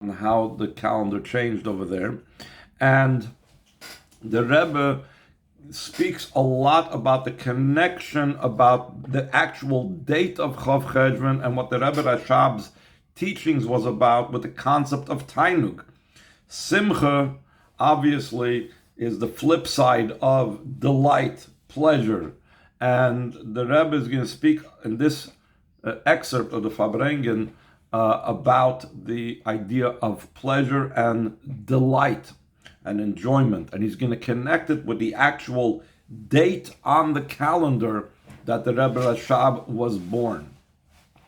and how the calendar changed over there. And the Rebbe speaks a lot about the connection about the actual date of Chof Cheshvan and what the Rebbe Rashab's teachings was about with the concept of Tainug. Simcha, obviously, is the flip side of delight, pleasure. And the Rebbe is going to speak in this excerpt of the Farbrengen about the idea of pleasure and delight and enjoyment. And he's going to connect it with the actual date on the calendar that the Rebbe Rashab was born.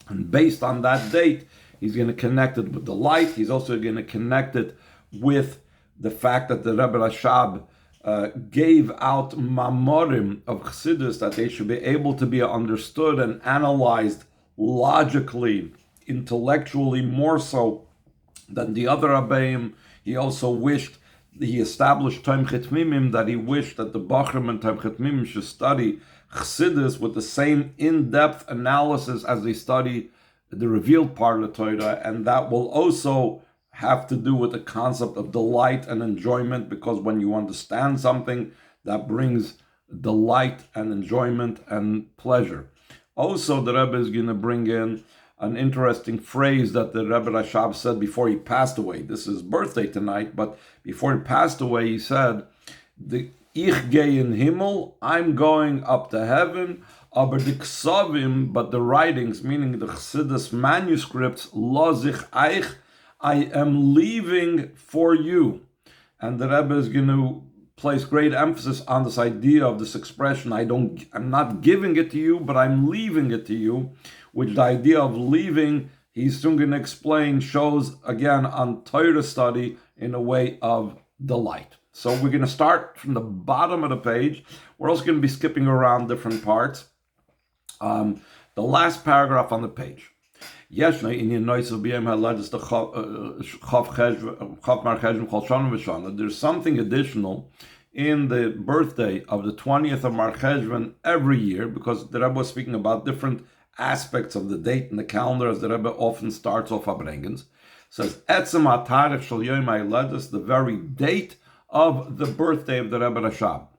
And based on that date, he's going to connect it with delight. He's also going to connect it with the fact that the Rebbe Rashab gave out mamorim of Chassidus, that they should be able to be understood and analyzed logically, intellectually, more so than the other Rabbeim. He also wished, he established Taim Chetmimim, that he wished that the Bachrim and Taim Chetmimim should study Chassidus with the same in-depth analysis as they study the revealed part of the Torah, and that will also have to do with the concept of delight and enjoyment, because when you understand something, that brings delight and enjoyment and pleasure. Also, the Rebbe is going to bring in an interesting phrase that the Rebbe Rashab said before he passed away. This is his birthday tonight, but before he passed away, he said, "The Ich gehe in Himmel, I'm going up to heaven, aber die Ksavim, but the writings, meaning the Chassidus manuscripts, lo sich eich, I am leaving for you." And the Rebbe is going to place great emphasis on this idea of this expression, I'm not giving it to you, but I'm leaving it to you, which the idea of leaving, he's soon going to explain, shows again on Torah study in a way of delight. So we're going to start from the bottom of the page. We're also going to be skipping around different parts. The last paragraph on the page. There's something additional in the birthday of the 20th of MarCheshvan every year, because the Rebbe was speaking about different aspects of the date in the calendar, as the Rebbe often starts off Farbrengens. Says, the very date of the birthday of the Rebbe Rashab.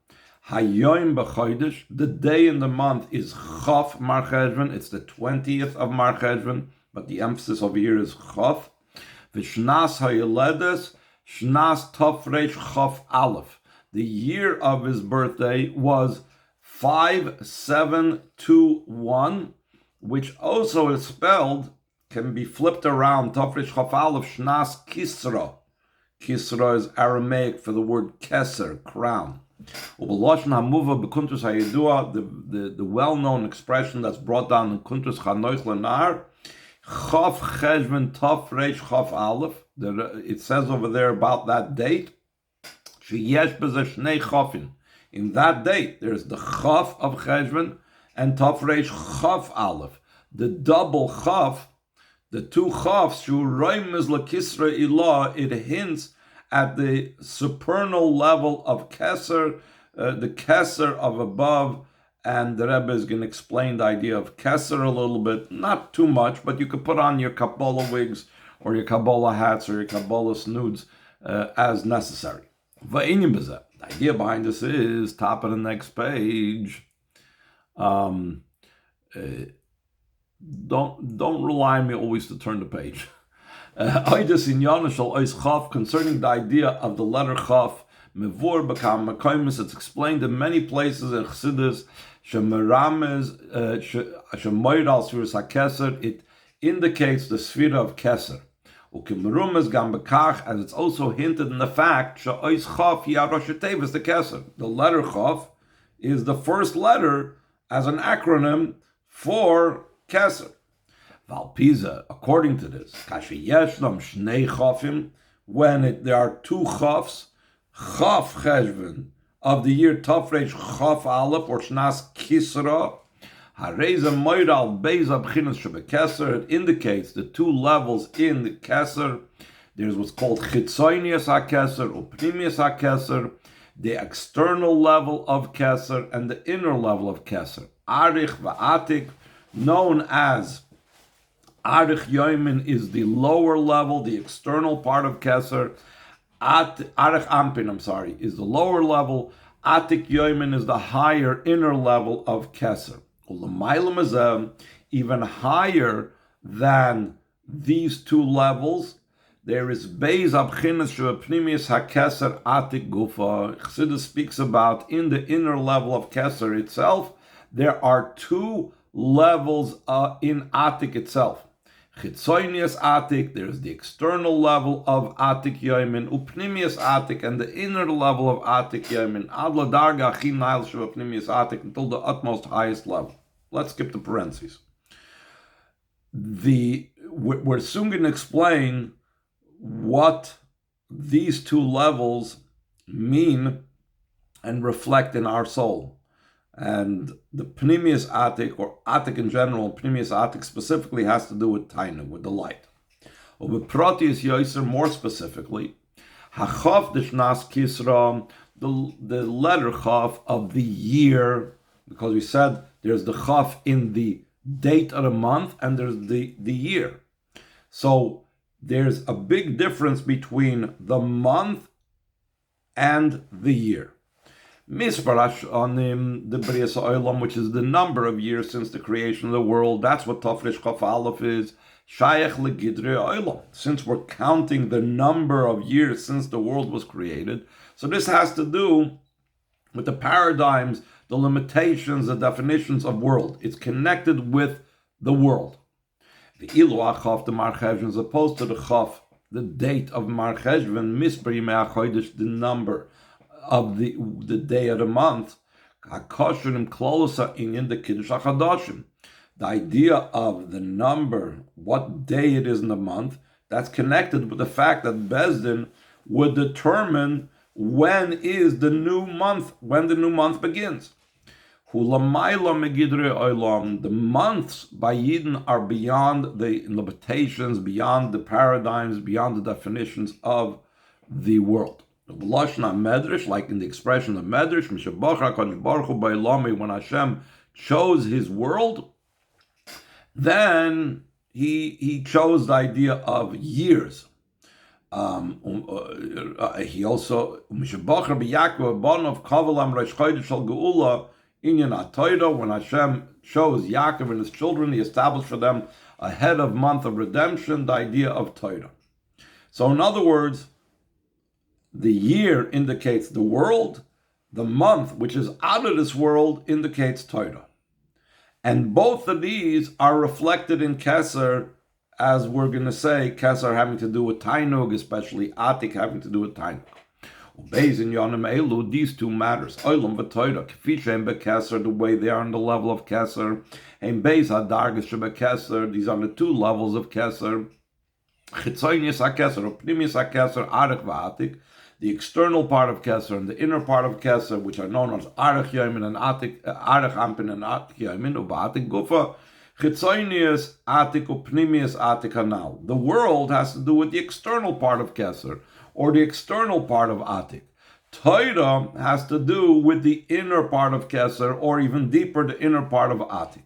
Hayoim b'chodesh, the day in the month is Chof MarCheshvan. It's the 20th of MarCheshvan, but the emphasis over here is Chof. V'shnas hayoledes, shnas tofresh Chof Aleph. The year of his birthday was 5721, which also is spelled, can be flipped around, tofresh Chof Aleph, shnas Kisra. Kisra is Aramaic for the word keser, crown. The well-known expression that's brought down in Kuntus Chanoich Lenar, Chof Cheshvan Tov Reish Chof Aleph. It says over there about that date, Sheyesh B'zeh Shnei Chofin. In that date, there's the Chof of Cheshvan and Tov Reish Chof Aleph. The double Chof, the two Chofs, Shu Roim is L'Kisra Ilah, it hints at the supernal level of Keser, the Keser of above, and the Rebbe is going to explain the idea of Keser a little bit, not too much, but you could put on your Kabbalah wigs, or your Kabbalah hats, or your Kabbalah snoods as necessary. The idea behind this is, top of the next page, don't rely on me always to turn the page. Concerning the idea of the letter Chof, it's explained in many places in Chassidus. It indicates the Sphira of Keser. As it's also hinted in the fact the letter Chof is the first letter as an acronym for Keser. Valpiza, according to this, when there are two chofs, Chof Cheshvan of the year Tofresh Chof Aleph or Shnas Kisra, Hareza Moiral Beza B'chinas Shebekeser, it indicates the two levels in the Keser. There's what's called Chitzonius HaKeser or Pnimius HaKeser, the external level of Keser and the inner level of Keser. Arich Va'atik, known as Arich Yoimin is the lower level, the external part of Keser. Arich Ampin, is the lower level. Atik Yoimin is the higher inner level of Keser. Even higher than these two levels, there is Beis Abchinas Shebepnimius HaKeser Atik Gufa. Chassidus speaks about in the inner level of Keser itself, there are two levels in Atik itself. Chitzonius Atik, there's the external level of Atik Yoimin, Upnimius Atik, and the inner level of Atik Yoimin, Adla Darga Achin Nail Shebepnimius Atik, until the utmost highest level. Let's skip the parentheses. We're soon going to explain what these two levels mean and reflect in our soul. And the Pnimius Atik, or Atik in general, Pnimius Atik specifically, has to do with Tainu, with the light. Or Proteus Yoiser, more specifically, HaChof Dishnas Kisra, the letter Chof of the year, because we said there's the Chof in the date of the month and there's the year. So there's a big difference between the month and the year. Misparash on the Brias Olam, which is the number of years since the creation of the world. That's what Tafresh Chof Aleph is. Shayach legidre Olam. Since we're counting the number of years since the world was created, so this has to do with the paradigms, the limitations, the definitions of world. It's connected with the world. The Ilu Achof, the MarCheshvan, as opposed to the Chof, the date of MarCheshvan, Misper Yimei HaChodesh, the number of the day of the month, HaKosherim Klosa in the Kiddush HaChadoshim. The idea of the number, what day it is in the month, that's connected with the fact that Bezdin would determine when is the new month, when the new month begins. The months by Yidden are beyond the limitations, beyond the paradigms, beyond the definitions of the world. Medrash, like in the expression of Medrash, when Hashem chose His world, then He chose the idea of years. He also when Hashem chose Yaakov and his children, He established for them a head of month of redemption, the idea of Torah. So in other words, the year indicates the world, the month, which is out of this world, indicates Torah. And both of these are reflected in Keser, as we're going to say, Keser having to do with Tainug, especially Atik having to do with Tainug. Beis in Yonim Elu, these two matters, Olam v'Torah, Kefishem beKeser, the way they are on the level of Keser, and Beis Hadargas shebeKeser, these are the two levels of Keser. Chitzonius HaKeser, or Pnimius HaKeser, Arich v'Atik, the external part of Keser and the inner part of Keser, which are known as Arich Yoimin and Atik, Arich Ampin and Atik Yoimin, U'Ba'atik Gufa, Chitzonius Atik U'Pnimius Atik Hanal. The world has to do with the external part of Keser, or the external part of Atik. Torah has to do with the inner part of Keser, or even deeper, the inner part of Atik.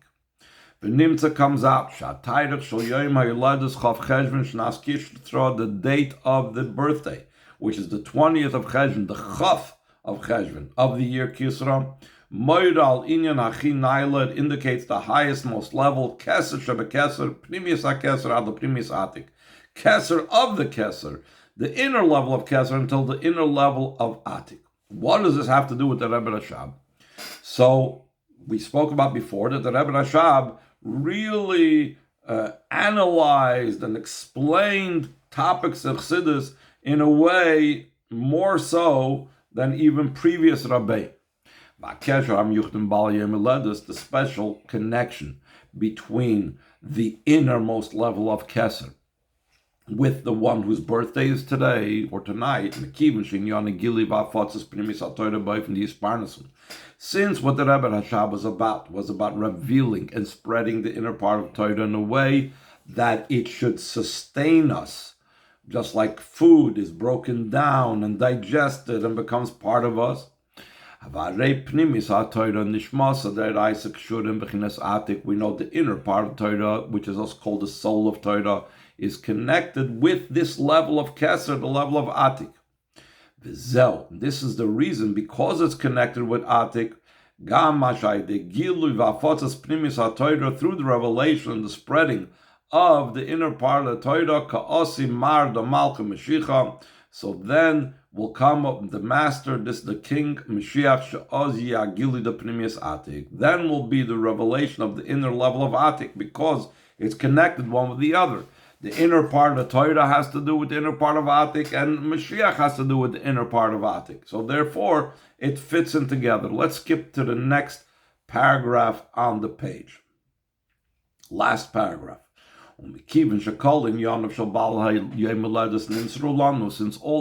The Nimtza comes out, the date of the birthday, which is the 20th of Cheshvan, the Chof of Cheshvan, of the year Kisra. Moiral Inyan Achin Naila, it indicates the highest, most level, Keser Shebekeser, Pnimius HaKeser, Ad Pnimius Atik. Keser of the Keser, the inner level of Keser until the inner level of Atik. What does this have to do with the Rebbe Rashab? So, we spoke about before that the Rebbe Rashab really analyzed and explained topics of Chassidus in a way more so than even previous Rabbi. The special connection between the innermost level of Keser with the one whose birthday is today or tonight, since what the Rebbe Hashab was about revealing and spreading the inner part of Torah in a way that it should sustain us, just like food is broken down and digested and becomes part of us. We know the inner part of Torah, which is also called the soul of Torah, is connected with this level of Keser, the level of Atik. This is the reason, because it's connected with Atik, through the revelation, the spreading of the inner part of the Torah, so then will come up the master, the king, Mashiach, then will be the revelation of the inner level of Atik, because it's connected one with the other. The inner part of the Torah has to do with the inner part of Atik, and Mashiach has to do with the inner part of Atik. So therefore, it fits in together. Let's skip to the next paragraph on the page. Last paragraph. Since all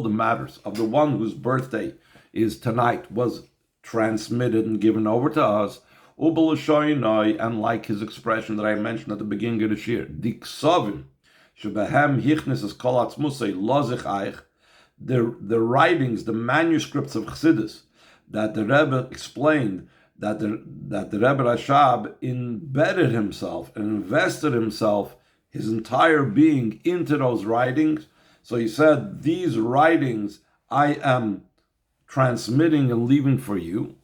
the matters of the one whose birthday is tonight was transmitted and given over to us, and like his expression that I mentioned at the beginning of the Shiur, the writings, the manuscripts of Chassidus that the Rebbe explained, that the Rebbe Rashab embedded himself and invested himself, his entire being, into those writings. So he said, these writings I am transmitting and leaving for you.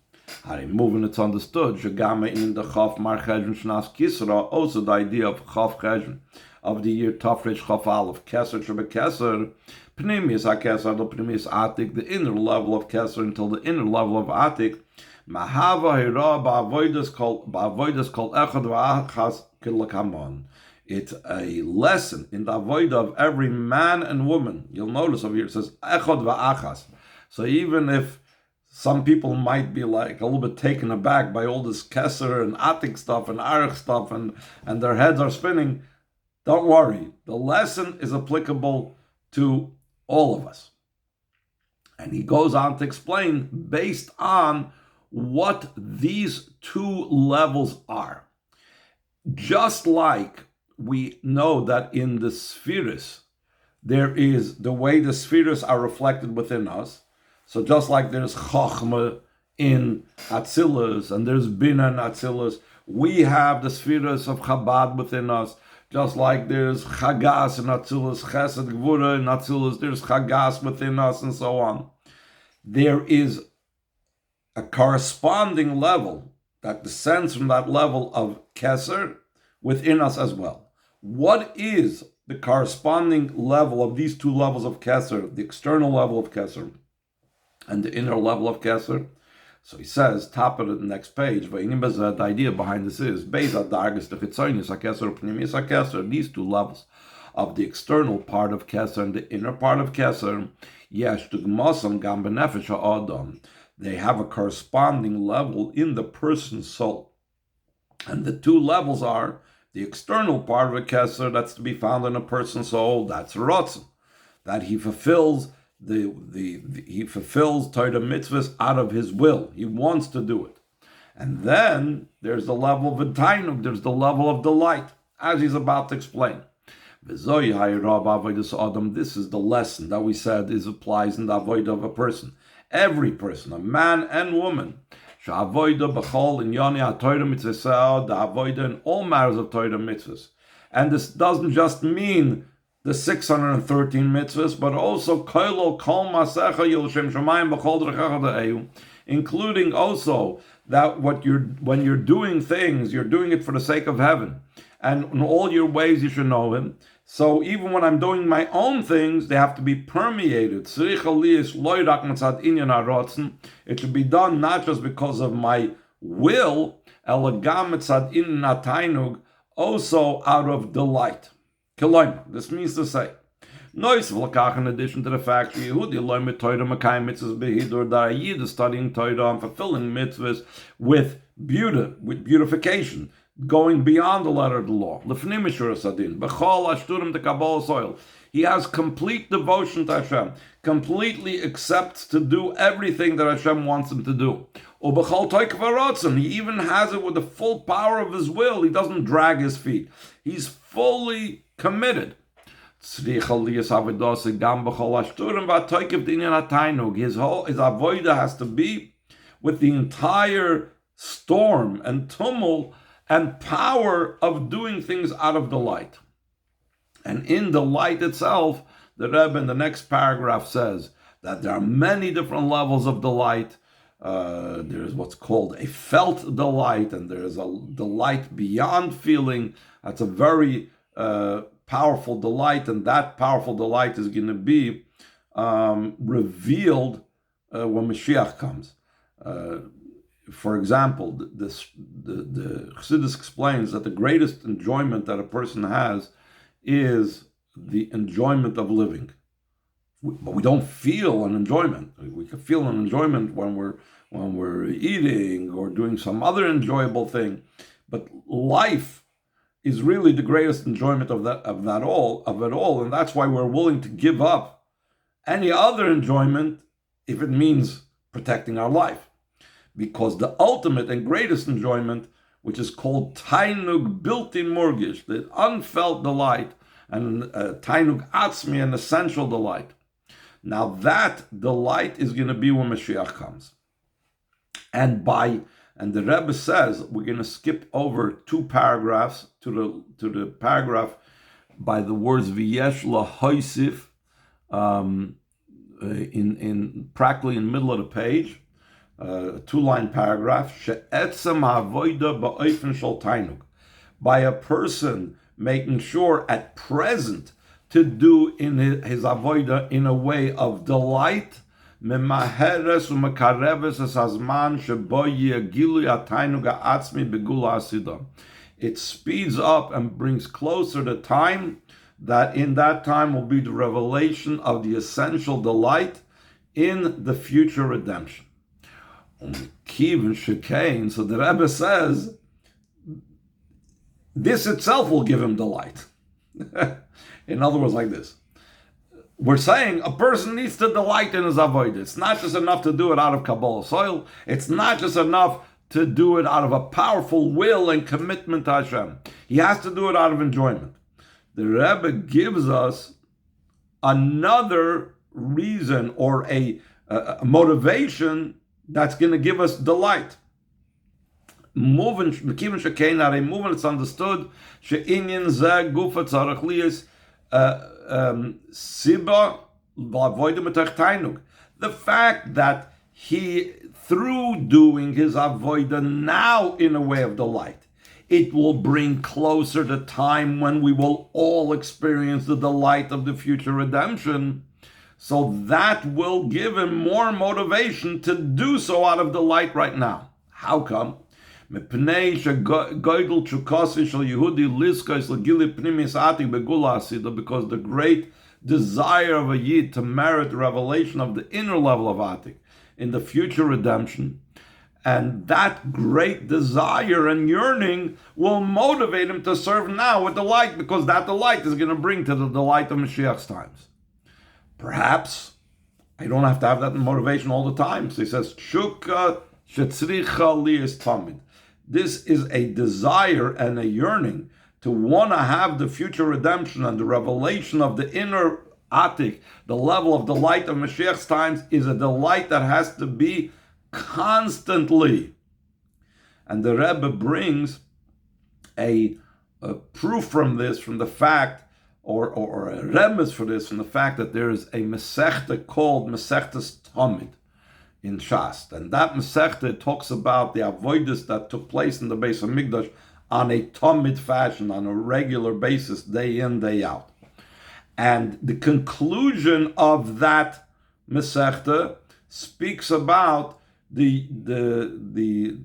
Moving, it's understood. Shagama in the Chof MarCheshvan Shnas Kisra, also the idea of Chof Cheshvan, of the year Tafresh Chof Aleph, Keser Sheba Keser, Pnimius HaKeser, the Pnimius Atik, the inner level of Keser until the inner level of Atik. Mahava Hira Ba'avoidas Kol Echad V'achas Kilakamon. It's a lesson in the avodah of every man and woman. You'll notice over here it says Echad V'achas. So even if some people might be like a little bit taken aback by all this Keser and Atik stuff and Arich stuff, and their heads are spinning, don't worry. The lesson is applicable to all of us. And he goes on to explain based on what these two levels are. Just like we know that in the spheres, there is the way the spheres are reflected within us. So just like there's Chochmah in Atzilus and there's Bina in Atzilus, we have the spheres of Chabad within us. Just like there's Chagas in Atzilus, Chesed Gvura in Atzilus, there's Chagas within us, and so on. There is a corresponding level that descends from that level of Keser within us as well. What is the corresponding level of these two levels of Keser, the external level of Keser and the inner level of Keser? So he says, top of the next page, the idea behind this is, these two levels of the external part of Keser and the inner part of Keser, they have a corresponding level in the person's soul. And the two levels are the external part of a Keser that's to be found in a person's soul, that's Rotzen, that he fulfills he fulfills Torah mitzvahs out of his will. He wants to do it. And then there's the level of Tainug, there's the level of delight, as he's about to explain. This is the lesson that we said applies in the avodah of a person. Every person, a man and woman, the avodah in all matters of Torah mitzvahs. And this doesn't just mean the 613 mitzvahs, but also including also that when you're doing things, you're doing it for the sake of heaven. And in all your ways you should know him. So even when I'm doing my own things, they have to be permeated. It should be done not just because of my will, also out of delight. This means to say, in addition to the fact that Yid is studying Torah and fulfilling mitzvahs with beautification, going beyond the letter of the law. He has complete devotion to Hashem, completely accepts to do everything that Hashem wants him to do. He even has it with the full power of his will. He doesn't drag his feet. He's fully committed. His avodah has to be with the entire storm and tumult and power of doing things out of delight. And in the light itself, the Rebbe in the next paragraph says that there are many different levels of delight. There's what's called a felt delight, and there's a delight beyond feeling. That's a very powerful delight, and that powerful delight is going to be revealed when Mashiach comes. For example, the Chassidus explains that the greatest enjoyment that a person has is the enjoyment of living. But we don't feel an enjoyment. We can feel an enjoyment when we're eating or doing some other enjoyable thing. But life is really the greatest enjoyment of it all, and that's why we're willing to give up any other enjoyment if it means protecting our life. Because the ultimate and greatest enjoyment, which is called tainug bilti murgish, the unfelt delight, and tainug atzmi, an essential delight. Now that delight is going to be when Mashiach comes. And the Rebbe says, we're going to skip over 2 paragraphs to the paragraph by the words v'yesh lahoisif, in practically in the middle of the page, a 2-line paragraph, she'etzem ha'avoida ba'ofen shel tainug, by a person making sure at present to do in his avoida in a way of delight, memaheres umekareves es hazman shebo yegilui ha'tainug ha'atzmi begula hasidah. It speeds up and brings closer the time that in that time will be the revelation of the essential delight in the future redemption. Kivin shekain, so the Rebbe says, this itself will give him delight. In other words, like this. We're saying a person needs to delight in his avodah. It's not just enough to do it out of Kabbalah soil. It's not just enough to do it out of a powerful will and commitment to Hashem. He has to do it out of enjoyment. The Rebbe gives us another reason or a motivation that's going to give us delight. Moving, it's understood. The fact that he, through doing his avodah now in a way of delight, it will bring closer the time when we will all experience the delight of the future redemption. So that will give him more motivation to do so out of delight right now. How come? Because the great desire of a Yid to merit the revelation of the inner level of Atik in the future redemption, and that great desire and yearning will motivate him to serve now with delight, because that delight is going to bring to the delight of Mashiach's times. Perhaps I don't have to have that motivation all the time. So he says, Shukka shetzricha li is tamid. This is a desire and a yearning to want to have the future redemption and the revelation of the inner Atik, the level of delight of Mashiach's times, is a delight that has to be constantly. And the Rebbe brings a proof from this, from the fact, or a remes for this, from the fact that there is a Masechta called Masechtas Tamid in Shas. And that Masechta talks about the avoidance that took place in the Beis HaMikdash on a Tamid fashion, on a regular basis, day in, day out. And the conclusion of that Masechta speaks about the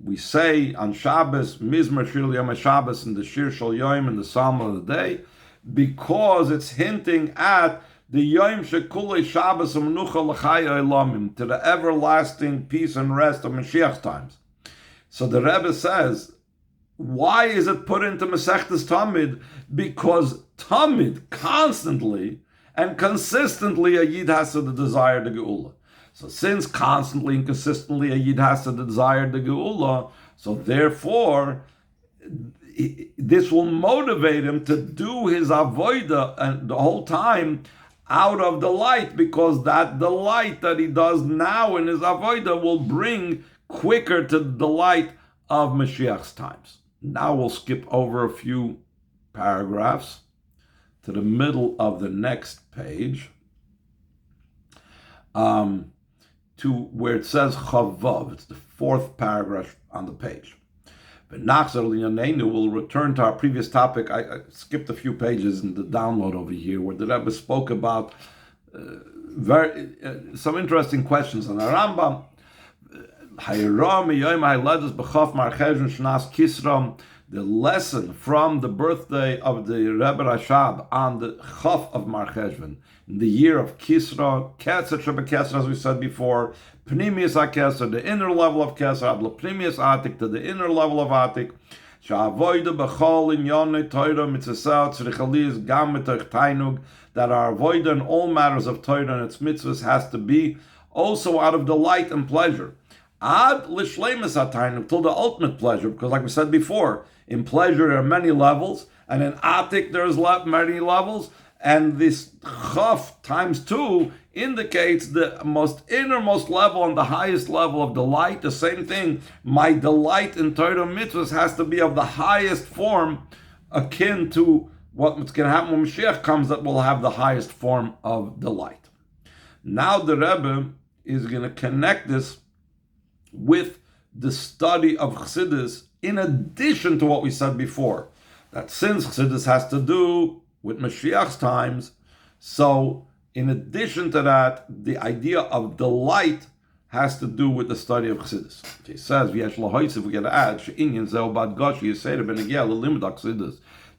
we say on Shabbos, Mizmor Shir Yom HaShabbos, in the Shir Shal Yom, in the Psalm of the day, because it's hinting at the Yom Shekulei Shabbos U'Menucha L'Chai Olamim, to the everlasting peace and rest of Mashiach's times. So the Rebbe says, why is it put into Masechtas Tamid? Because Tamid, constantly and consistently, a Yid has to desire the Geula. So since constantly and consistently a Yid has to desire the Geula, so therefore this will motivate him to do his avodah and the whole time out of delight, because that delight that he does now in his avodah will bring quicker to the light of Mashiach's times. Now we'll skip over a few paragraphs to the middle of the next page, to where it says Chavav. It's the fourth paragraph on the page. We'll return to our previous topic. I skipped a few pages in the download over here where the Rebbe spoke about some interesting questions on the Rambam. The lesson from the birthday of the Rebbe Rashab on the Chof of MarCheshvan, in the year of Kisra, Kesser Shebekesser, as we said before, Pnimius HaKesser, the inner level of Kesser, Abla Pnimius Atik, to the inner level of Atik, Sha'avoida B'chol in Yonei Torah Mitzvah Tzrichaliz Gam Mitoch Tainug, that our avoida in all matters of Torah and its mitzvahs has to be also out of delight and pleasure. Ad l'shleimus hatainug, till the ultimate pleasure, because like we said before, in pleasure there are many levels, and in atik there's many levels, and this chof times 2 indicates the most innermost level and the highest level of delight. The same thing, my delight in Torah mitzvahs has to be of the highest form, akin to what's going to happen when Mashiach comes, that will have the highest form of delight. Now the Rebbe is going to connect this with the study of Chassidus, in addition to what we said before, that since Chassidus has to do with Mashiach's times, so in addition to that, the idea of delight has to do with the study of Chassidus. He says, if we get to add,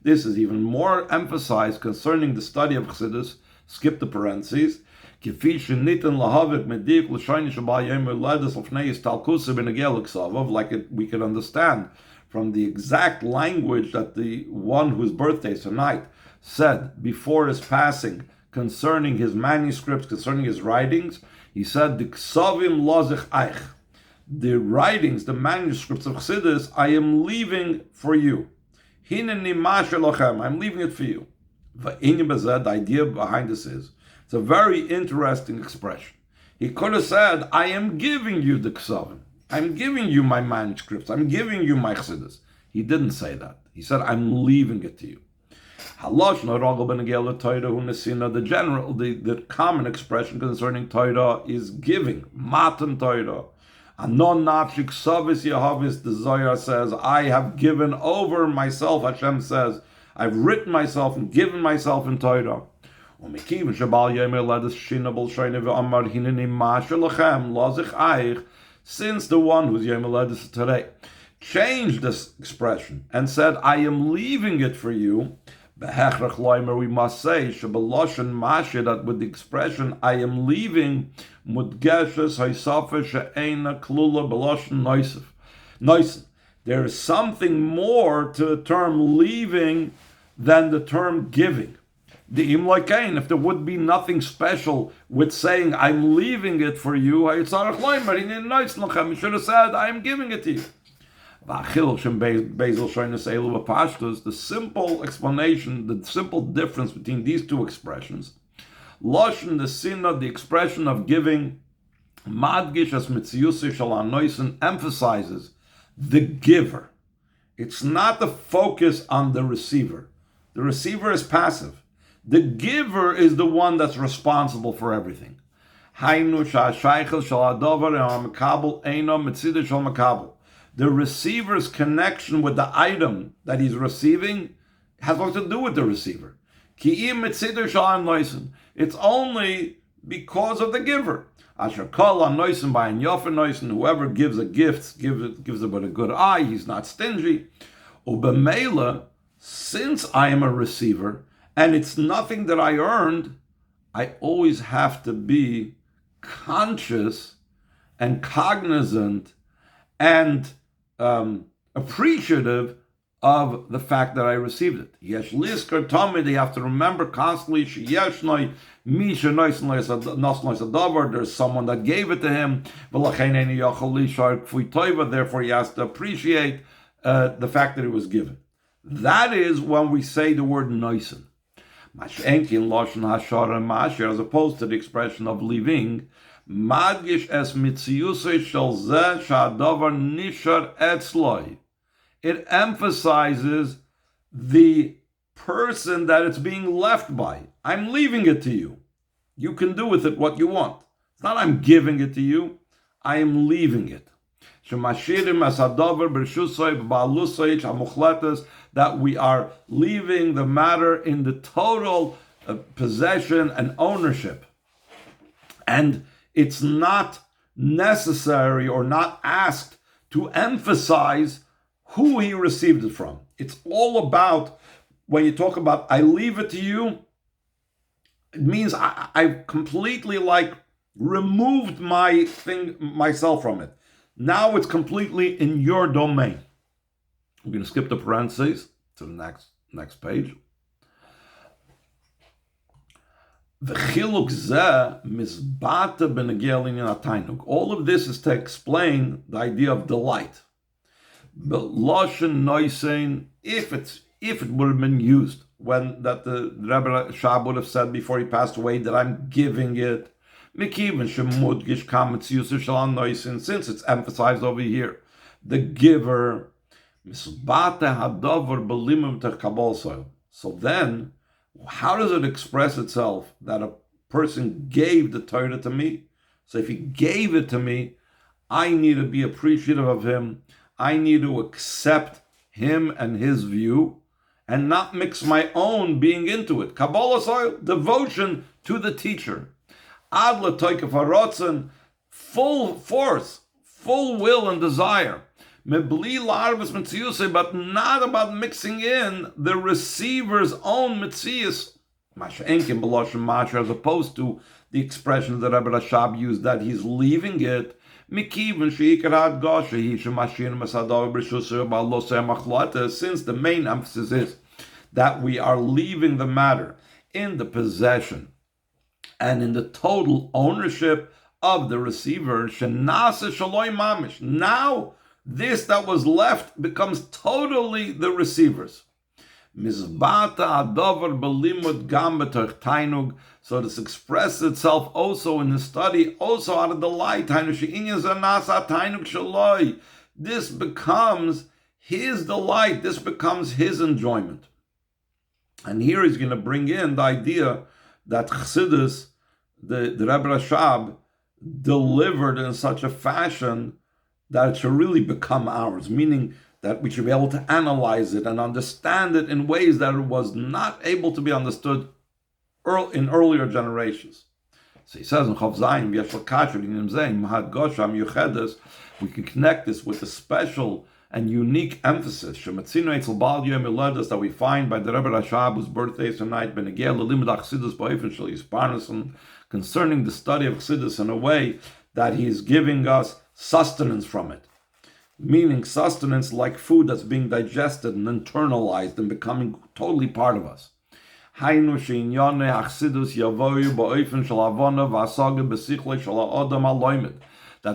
this is even more emphasized concerning the study of Chassidus. Skip the parentheses. Like we can understand from the exact language that the one whose birthday is tonight said before his passing concerning his manuscripts, concerning his writings. He said, the writings, the manuscripts of Chassidus, I am leaving for you. I'm leaving it for you. The idea behind this is, it's a very interesting expression. He could have said, I am giving you the Ksavim. I'm giving you my manuscripts. I'm giving you my Chassidus. He didn't say that. He said, I'm leaving it to you. The common expression concerning Torah is giving. Matan Torah. Anon nafshik savis Yehavis, the Zohar says, I have given over myself, Hashem says, I've written myself and given myself in Torah. Since the one who's Yom Haledes today changed this expression and said, I am leaving it for you, we must say that with the expression I am leaving, there is something more to the term leaving than the term giving. If there would be nothing special with saying I'm leaving it for you, you should have said I am giving it to you. The simple explanation, the simple difference between these two expressions, Lashon the Sinna, the expression of giving, Madgish as Mitziyusi Shalanoisen, emphasizes the giver. It's not the focus on the receiver. The receiver is passive. The giver is the one that's responsible for everything. The receiver's connection with the item that he's receiving has nothing to do with the receiver. It's only because of the giver. Whoever gives a gift gives it with a good eye. He's not stingy. Since I am a receiver, and it's nothing that I earned, I always have to be conscious and cognizant and appreciative of the fact that I received it. Yesh liskar tamid, you have to remember constantly, there's someone that gave it to him, therefore he has to appreciate the fact that it was given. That is when we say the word noisen. Mashenkin Loshen Hashara Mashir, as opposed to the expression of leaving, Madgish es mitziusei shel zeh sha'adavar nishar etzloi. It emphasizes the person that it's being left by. I'm leaving it to you. You can do with it what you want. It's not I'm giving it to you. I am leaving it. That we are leaving the matter in the total possession and ownership. And it's not necessary or not asked to emphasize who he received it from. It's all about, when you talk about I leave it to you, it means I've completely removed myself from it. Now it's completely in your domain. We're going to skip the parentheses to the next page. All of this is to explain the idea of delight. If it would have been used when that the Rebbe Shab would have said before he passed away that I'm giving it, since it's emphasized over here, the giver. So then, how does it express itself that a person gave the Torah to me? So if he gave it to me, I need to be appreciative of him. I need to accept him and his view and not mix my own being into it. Kabbalah, devotion to the teacher. Adla toikef harotzen, full force, full will and desire. But not about mixing in the receiver's own mitzias, as opposed to the expression that Rebbe Rashab used that he's leaving it. Since the main emphasis is that we are leaving the matter in the possession and in the total ownership of the receiver, now this that was left becomes totally the receiver's. So this expresses itself also in the study, also out of delight. This becomes his delight, this becomes his enjoyment. And here he's going to bring in the idea that Chassidus, the Rebbe Rashab, delivered in such a fashion that it should really become ours, meaning that we should be able to analyze it and understand it in ways that it was not able to be understood in earlier generations. So he says in Chof Zayin, we can connect this with a special and unique emphasis that we find by the Rebbe Rashab, whose birthday is tonight, concerning the study of Chassidus in a way that he is giving us sustenance from it. Meaning sustenance like food that's being digested and internalized and becoming totally part of us. That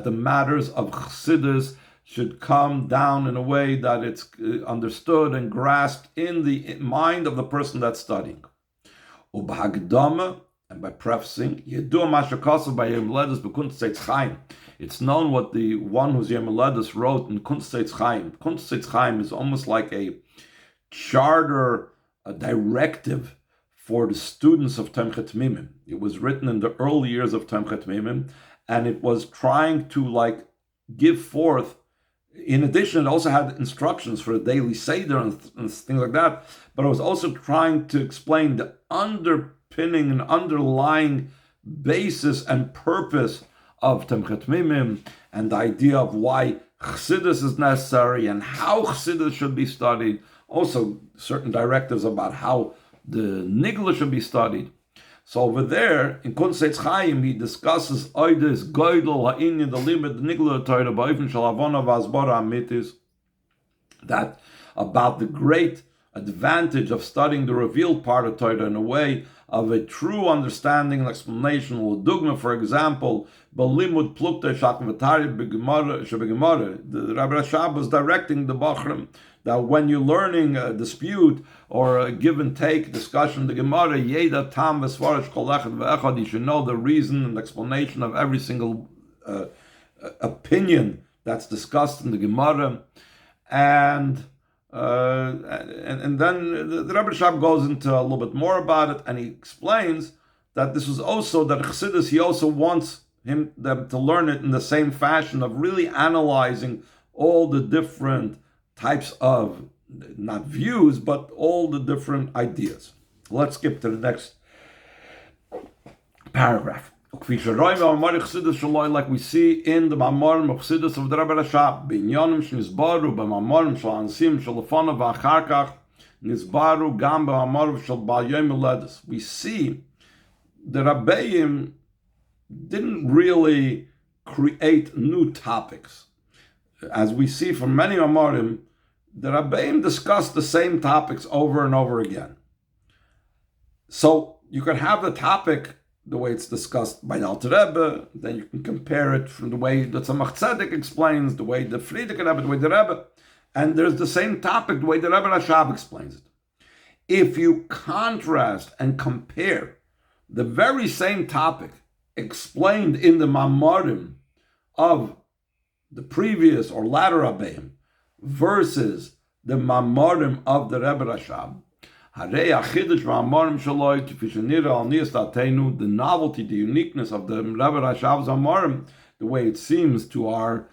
the matters of Chassidus should come down in a way that it's understood and grasped in the mind of the person that's studying. And by prefacing, it's known what the one who's Yom Haledes wrote in Kunst Eitz Chaim. Kunst Eitz Chaim is almost like a charter, a directive for the students of Tomchei Mimim. It was written in the early years of Tomchei Mimim, and it was trying to give forth. In addition, it also had instructions for a daily seder and things like that. But it was also trying to explain the underpinning and underlying basis and purpose of Tomchei Mimim and the idea of why Chassidus is necessary and how Chassidus should be studied. Also, certain directives about how the Nigla should be studied. So over there, in Kunst Eitz Chaim, he discusses Oides, Goydel, Ha'inyan, the limit, the Nigla Torah, Ba'ifin Shalavona, Vazbora, Amitis, that about the great advantage of studying the revealed part of Torah in a way of a true understanding and explanation. Dugma, for example, Balimud Plukta Shakvatari Begemara, the Rabbi Rashab was directing the Bachrim that when you're learning a dispute or a give and take discussion, the Gemara, Yeda Tam Vesvarish Kol Echad Ve'echad, you should know the reason and explanation of every single opinion that's discussed in the Gemara. And then the Rebbe Rashab goes into a little bit more about it, and he explains that this was also that Chassidus, he also wants them to learn it in the same fashion of really analyzing all the different types of, not views, but all the different ideas. Let's skip to the next paragraph. Like we see in the Mamarim of Chassidus of the Rebbe Rashab, Binyanim Shnizbaru, B'Mamarim Shal Ansim Shal Lefanav V'Acharkach Nizbaru Gam B'Mamarim Shal Bal Yom Haledos. We see the Rabbeim didn't really create new topics. As we see from many Amarim, the Rabbeim discussed the same topics over and over again. So you can have the topic the way it's discussed by the Alter Rebbe, then you can compare it from the way the Tzemach Tzedek explains, the way the Frierdiker Rebbe, the way the Rebbe, and there's the same topic the way the Rebbe Rashab explains it. If you contrast and compare the very same topic explained in the Mamarim of the previous or latter Rabbeim versus the Mamarim of the Rebbe Rashab, the novelty, the uniqueness of the Rebbe Rashav's Amarim, the way it seems to our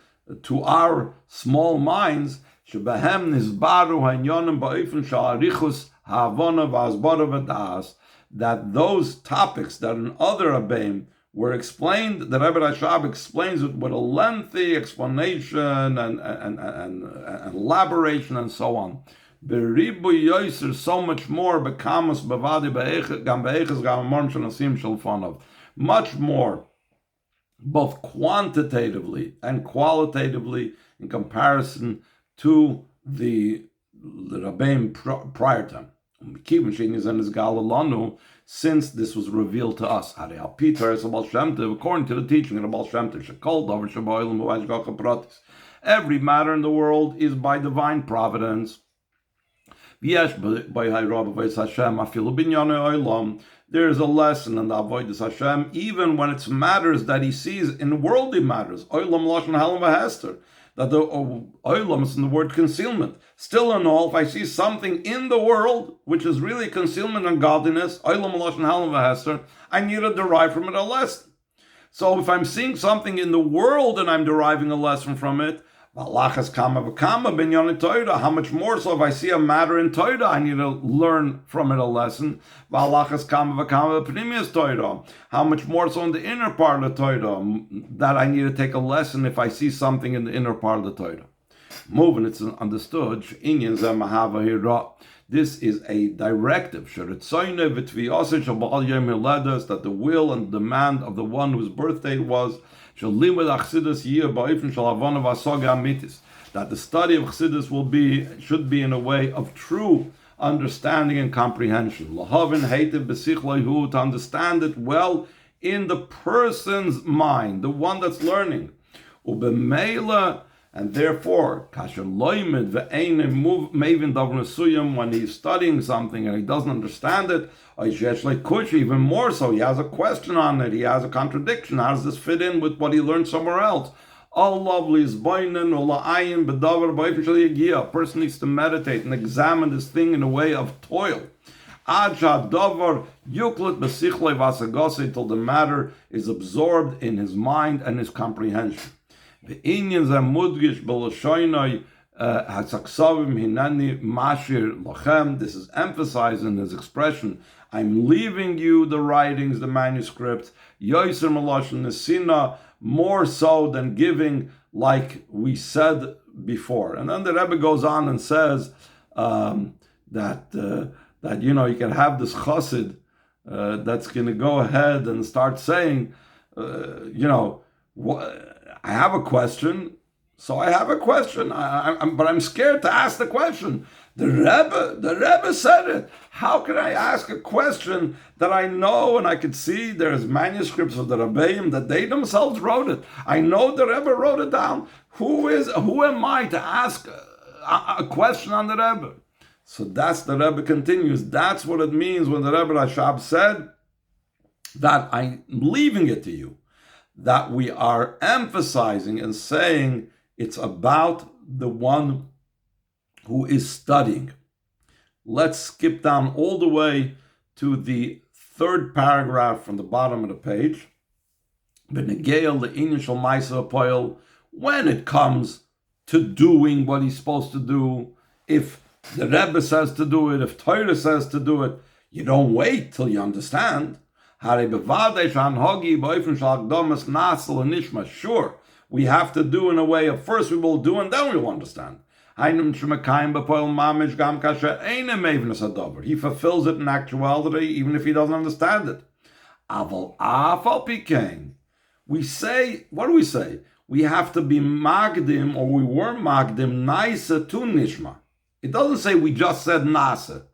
small minds, that those topics that in other Rabbeim were explained, the Rebbe Rashab explains it with a lengthy explanation and elaboration and so on. So much more, much more, both quantitatively and qualitatively in comparison to the Rabbeim prior to him. Since this was revealed to us, according to the teaching of the Baal Shem Tov, every matter in the world is by divine providence. There is a lesson in the Avodas Hashem, even when it's matters that he sees in worldly matters. That the oilam is in the word concealment. Still in all, if I see something in the world which is really concealment and godliness, I need to derive from it a lesson. So if I'm seeing something in the world and I'm deriving a lesson from it, how much more so if I see a matter in Torah, I need to learn from it a lesson. How much more so in the inner part of the Torah that I need to take a lesson if I see something in the inner part of the Torah. Moving, it's understood. This is a directive that the will and demand of the one whose birthday was that the study of Chassidus should be in a way of true understanding and comprehension. To understand it well in the person's mind, the one that's learning. And therefore, when he's studying something and he doesn't understand it, even more so, he has a question on it, he has a contradiction. How does this fit in with what he learned somewhere else? A person needs to meditate and examine this thing in a way of toil. Till the matter is absorbed in his mind and his comprehension. This is emphasized in his expression, I'm leaving you the writings, the manuscript, more so than giving, like we said before. And then the Rebbe goes on and says that you can have this chassid that's going to go ahead and start saying, I have a question, so I have a question, but I'm scared to ask the question. The Rebbe said it. How can I ask a question that I know and I could see there's manuscripts of the Rabbeim that they themselves wrote it? I know the Rebbe wrote it down. Who am I to ask a question on the Rebbe. So that's the Rebbe continues. That's what it means when the Rebbe Rashab said that I'm leaving it to you, that we are emphasizing and saying it's about the one who is studying. Let's skip down all the way to the third paragraph from the bottom of the page. When it comes to doing what he's supposed to do, if the Rebbe says to do it, if Torah says to do it, you don't wait till you understand. Sure, we have to do in a way of first we will do and then we will understand. He fulfills it in actuality even if he doesn't understand it. We say, what do we say? We have to be magdim, or we were magdim, naisa to nishma. It doesn't say we just said nasa.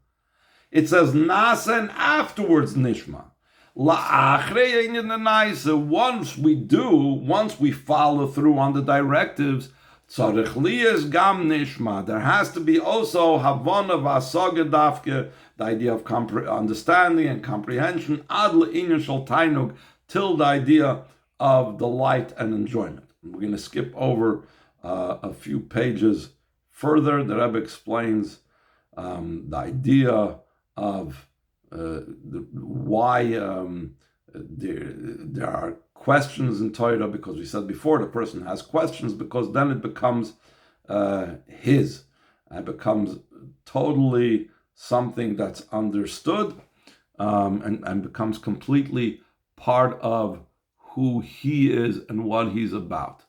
It says nasa and afterwards nishma. Once we do, once we follow through on the directives, there has to be also havana v'asaga dafke, the idea of understanding and comprehension, ad le'inyan shel tainug, till the idea of delight and enjoyment. We're going to skip over a few pages further. The Rebbe explains the idea of why there are questions in Torah, because we said before the person has questions, because then it becomes his. It becomes totally something that's understood and becomes completely part of who he is and what he's about.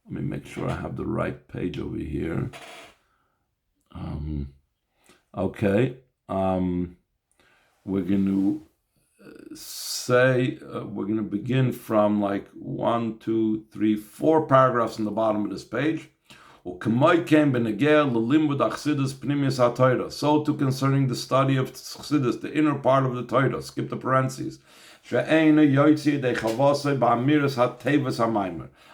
Let me make sure I have the right page over here. Okay. We're going to say, we're going to begin from like 1, 2, 3, 4 paragraphs on the bottom of this page. So too concerning the study of Chassidus, the inner part of the Torah, skip the parentheses.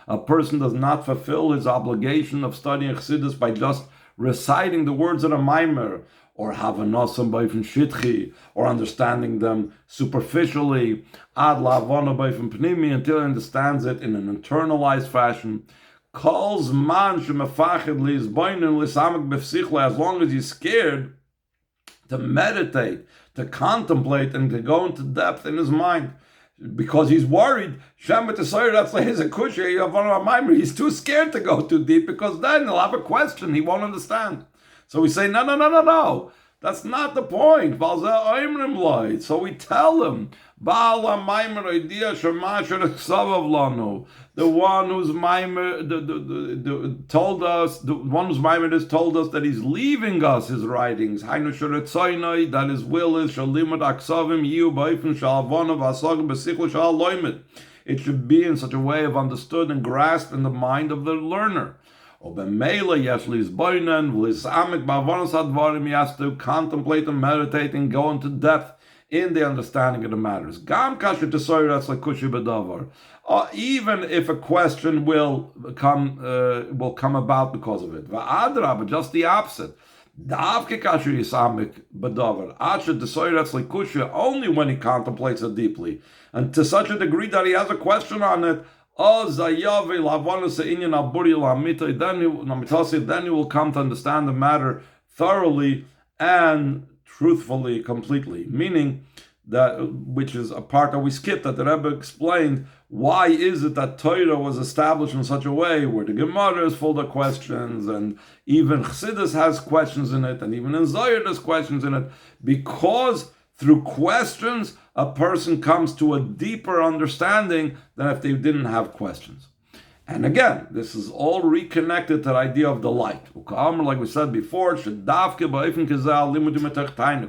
A person does not fulfill his obligation of studying Chassidus by just reciting the words of a Maimer, or havanosam b'ofen shitchi, or understanding them superficially, ad la'avana b'ofen pnimi, until he understands it in an internalized fashion. Calls man shemafachid li'izboinen li'samek b'fsichla, as long as he's scared to meditate, to contemplate, and to go into depth in his mind, because he's worried. He's too scared to go too deep, because then he'll have a question he won't understand. So we say, no. That's not the point. So we tell him, the one whose Maimer told us, the one whose Maimer has told us that he's leaving us his writings. That his will is it should be in such a way of understood and grasped in the mind of the learner. He has to contemplate and meditate and go into depth in the understanding of the matters. Even if a question will come about because of it. But just the opposite. Only when he contemplates it deeply, and to such a degree that he has a question on it, then he will come to understand the matter thoroughly and truthfully, completely. Meaning that, which is a part that we skipped, that the Rebbe explained, why is it that Torah was established in such a way where the Gemara is full of questions, and even Chassidus has questions in it, and even in Zohar there's questions in it, because through questions a person comes to a deeper understanding than if they didn't have questions. And again, this is all reconnected to the idea of delight. Like we said before,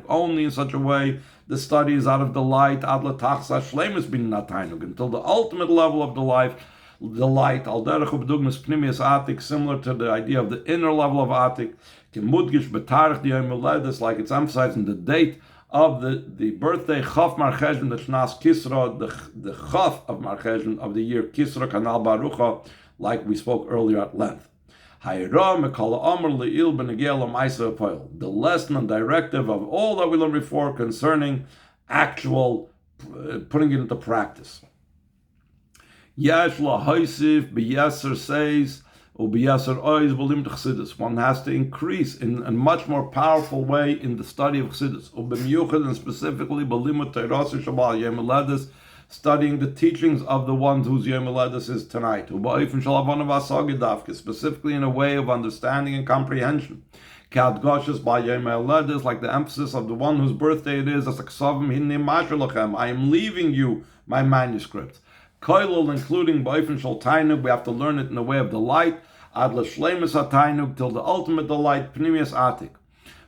only in such a way the study is out of delight, until the ultimate level of delight, similar to the idea of the inner level of Atik, like it's emphasized in the date of the birthday, Chof MarCheshvan, the Shnas Kisra, the Chof of MarCheshvan of the year Kisra Kanal Barucha, like we spoke earlier at length. The lesson and directive of all that we learned before concerning actual putting it into practice. Yesh lahaisif b'yeser says, u'b'yeser ois b'lim chassidus. One has to increase in a much more powerful way in the study of chassidus. U'b'miyuchad, and specifically b'limut teirasi shabal yom haledes, studying the teachings of the ones whose yom haledes is tonight. U'ba'ifin shalavana v'asagidavke, specifically in a way of understanding and comprehension. Kadgoshes by yom haledes, like the emphasis of the one whose birthday it is, as a ksavim hinni masher lachem, I am leaving you my manuscript. Koilul, including Ba'ifin Shal Tainug, we have to learn it in the way of delight. Ad l'shleimus ha'tainug, till the ultimate delight, pnimius atik.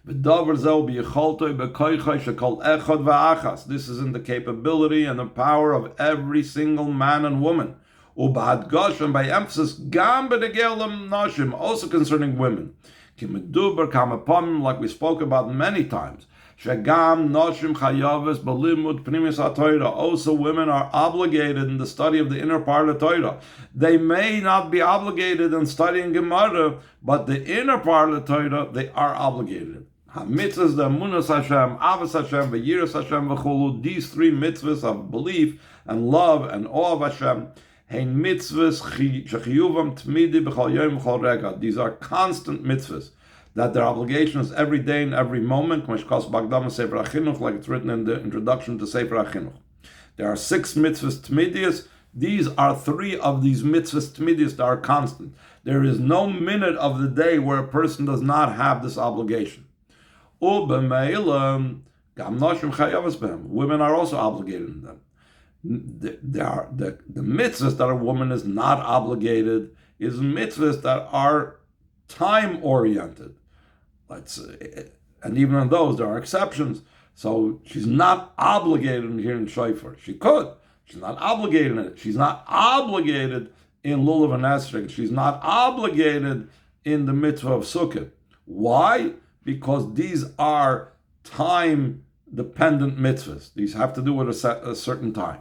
V'davar zeh b'yicholtoi b'koichoi shekol echad v'achas. This is in the capability and the power of every single man and woman. U'ba'ad gosh, and by emphasis, gam b'negelam nashim, also concerning women. Ki medubar kamapamim, like we spoke about many times. Shagam noshim chayaves balimud pnimis haTorah. Also, women are obligated in the study of the inner part of Torah. They may not be obligated in studying Gemara, but the inner part of the Torah they are obligated. Mitzvahs, the Amunas Hashem, Avos Hashem, V'yiras Hashem, V'chulu. These three mitzvahs of belief and love and awe of Hashem. Hein mitzvahs shechiyuvam tmidi b'chol yom b'chol rega. These are constant mitzvahs, that their obligation is every day and every moment, like it's written in the introduction to Sefer HaChinuch. There are 6 mitzvahs tmidius. These are 3 of these mitzvahs tmidius that are constant. There is no minute of the day where a person does not have this obligation. Women are also obligated in them. The mitzvahs that a woman is not obligated is mitzvahs that are time-oriented. And even on those, there are exceptions. So she's not obligated here in Shofar. She could. She's not obligated in it. She's not obligated in Lulav and Esrog. She's not obligated in the mitzvah of Sukkot. Why? Because these are time-dependent mitzvahs. These have to do with a certain time.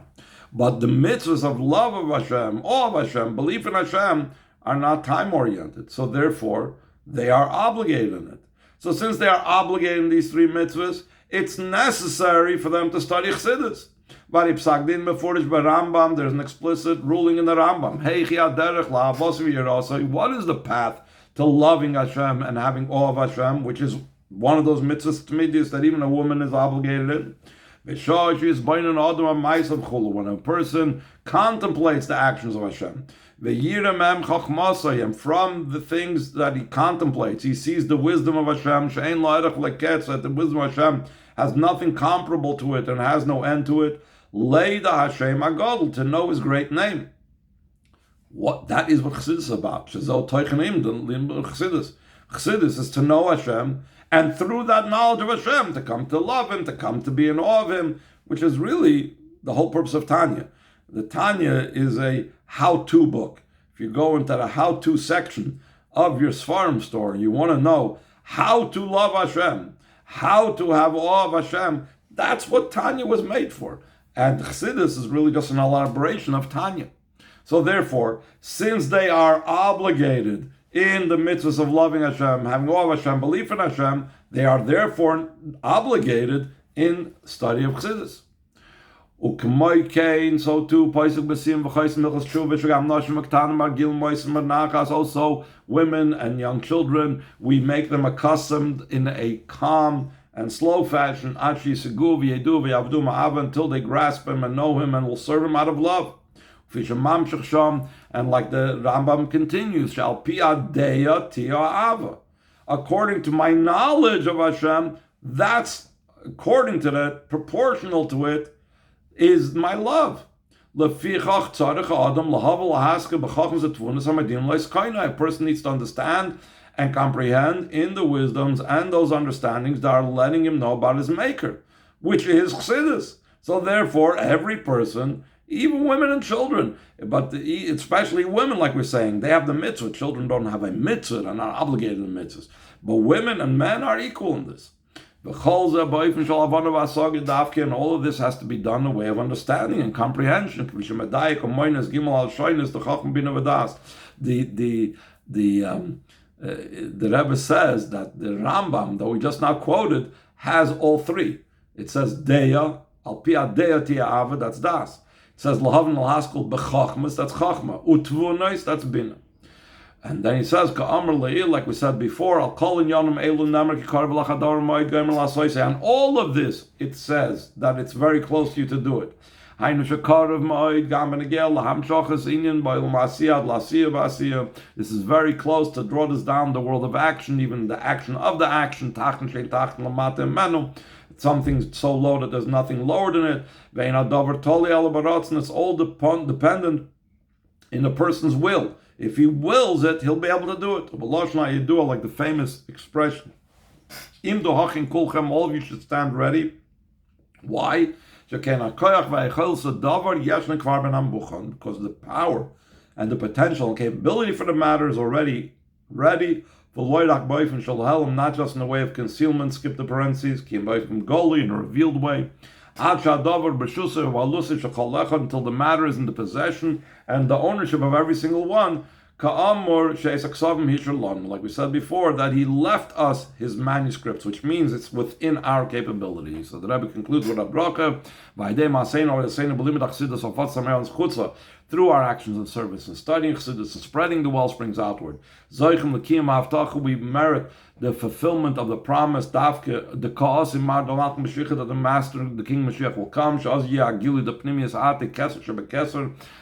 But the mitzvahs of love of Hashem, awe of Hashem, belief in Hashem, are not time-oriented. So therefore, they are obligated in it. So since they are obligated in these 3 mitzvahs, it's necessary for them to study Chassidus. But if Psagdin Mefurish by Rambam, there's an explicit ruling in the Rambam. What is the path to loving Hashem and having awe of Hashem, which is one of those mitzvahs tmidis that even a woman is obligated in? When a person contemplates the actions of Hashem, and from the things that he contemplates, he sees the wisdom of Hashem, that the wisdom of Hashem has nothing comparable to it and has no end to it. To know His great name. What that is what Chassidus is about. Chassidus is to know Hashem, and through that knowledge of Hashem, to come to love Him, to come to be in awe of Him, which is really the whole purpose of Tanya. The Tanya is a how-to book. If you go into the how-to section of your Sfarim store, you want to know how to love Hashem, how to have awe of Hashem, that's what Tanya was made for. And Chassidus is really just an elaboration of Tanya. So therefore, since they are obligated in the mitzvahs of loving Hashem, having awe of Hashem, belief in Hashem, they are therefore obligated in study of Chassidus. So too, also women and young children, we make them accustomed in a calm and slow fashion until they grasp Him and know Him and will serve Him out of love. And like the Rambam continues, according to my knowledge of Hashem, that's according to that, proportional to it, is my love. A person needs to understand and comprehend in the wisdoms and those understandings that are letting him know about his Maker, which is Chassidus. So therefore, every person, even women and children, but especially women, like we're saying, they have the mitzvah. Children don't have a mitzvah, they're not obligated to mitzvahs. But women and men are equal in this. And all of this has to be done in a way of understanding and comprehension. The The Rebbe says that the Rambam, that we just now quoted, has all three. It says Deya, Al Pia Deya Tia Ava, that's Das. It says Lahavin Al Haskell Bechachmas, that's Chachma. Utvunois, that's Bina. And then he says, Ka'amr Le'il, like we said before, Al Kolin Yonam Elun Namar Kikar V'lachadar Moed Gomer Lasoise. And all of this, it says that it's very close to you to do it. This is very close to draw this down, the world of action, even the action of the action. Something so low that there's nothing lower than it. And it's all dependent in a person's will. If he wills it, he'll be able to do it. Like the famous expression, all of you should stand ready. Why? Because the power and the potential and capability for the matter is already ready. Not just in the way of concealment, skip the parentheses, in a revealed way. Until the matter is in the possession and the ownership of every single one. Like we said before, that he left us his manuscripts, which means it's within our capability. So the Rebbe concludes with a bracha, through our actions and service and studying Chassidus and spreading the well springs outward. We merit the fulfillment of the promise, that the Master, the King Mashiach will come.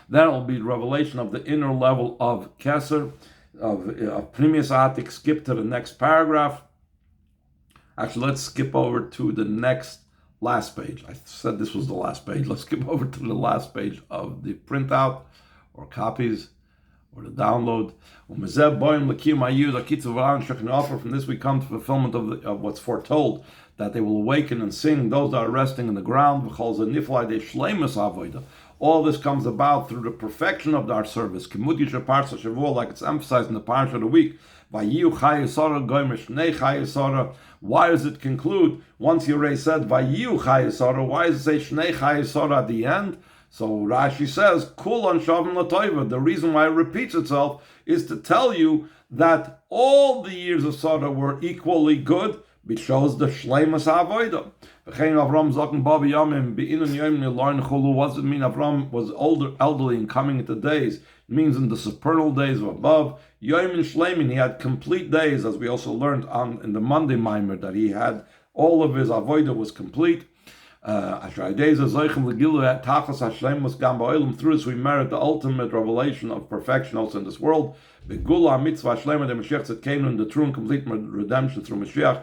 Then it will be the revelation of the inner level of Keser, of Pnimius Atik. Skip to the next paragraph. Actually, let's skip over to the last page. I said this was the last page. Let's skip over to the last page of the printout or copies or the download. From this we come to fulfillment of what's foretold, that they will awaken and sing, those that are resting in the ground. All this comes about through the perfection of our service, like it's emphasized in the parsha of the week. Why does it conclude? Once you already said Vayu Chayesara, why does it say Shnei Chayesara at the end? So Rashi says, Kulan Shavim Latoiva. The reason why it repeats itself is to tell you that all the years of Sarah were equally good, which shows the Shleimus HaAvodah. What does it mean Avram was elderly and coming into days? It means in the supernal days of above. Yom Shleimin, he had complete days, as we also learned in the Monday Mimer, that he had all of his Avodah was complete. Through this we merit the ultimate revelation of perfection also in this world. The true and complete redemption through Mashiach.